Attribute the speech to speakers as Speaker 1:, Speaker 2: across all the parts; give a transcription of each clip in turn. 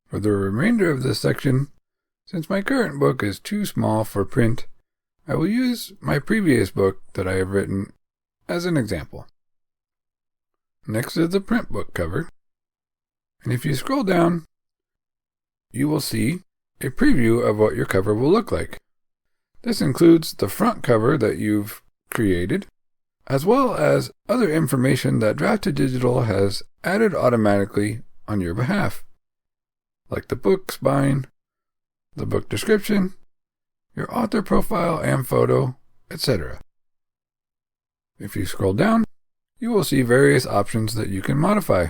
Speaker 1: For the remainder of this section, since my current book is too small for print, I will use my previous book that I have written as an example. Next is the print book cover, and if you scroll down, you will see a preview of what your cover will look like. This includes the front cover that you've created, as well as other information that Draft2Digital has added automatically on your behalf, like the book spine, the book description, your author profile and photo, etc. If you scroll down, you will see various options that you can modify,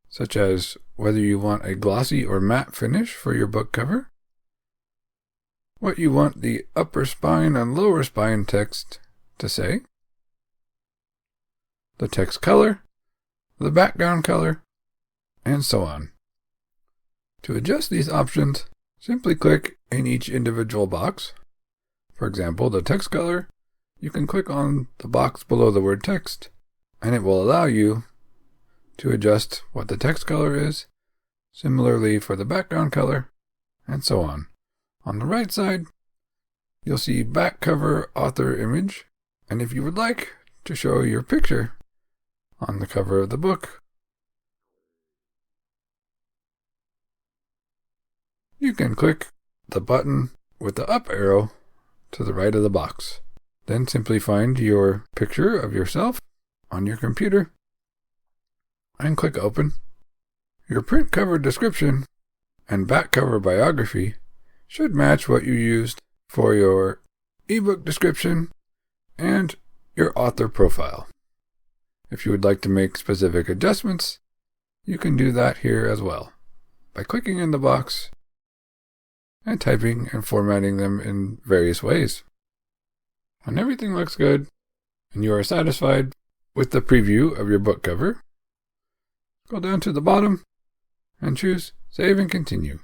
Speaker 1: such as whether you want a glossy or matte finish for your book cover, what you want the upper spine and lower spine text to say, the text color, the background color, and so on. To adjust these options, simply click in each individual box. For example, the text color, you can click on the box below the word text, and it will allow you to adjust what the text color is, similarly for the background color, and so on. On the right side, you'll see back cover author image, and if you would like to show your picture on the cover of the book, you can click the button with the up arrow to the right of the box. Then simply find your picture of yourself on your computer and click open. Your print cover description and back cover biography should match what you used for your ebook description and your author profile. If you would like to make specific adjustments, you can do that here as well by clicking in the box and typing and formatting them in various ways. When everything looks good and you are satisfied with the preview of your book cover, go down to the bottom and choose Save and Continue.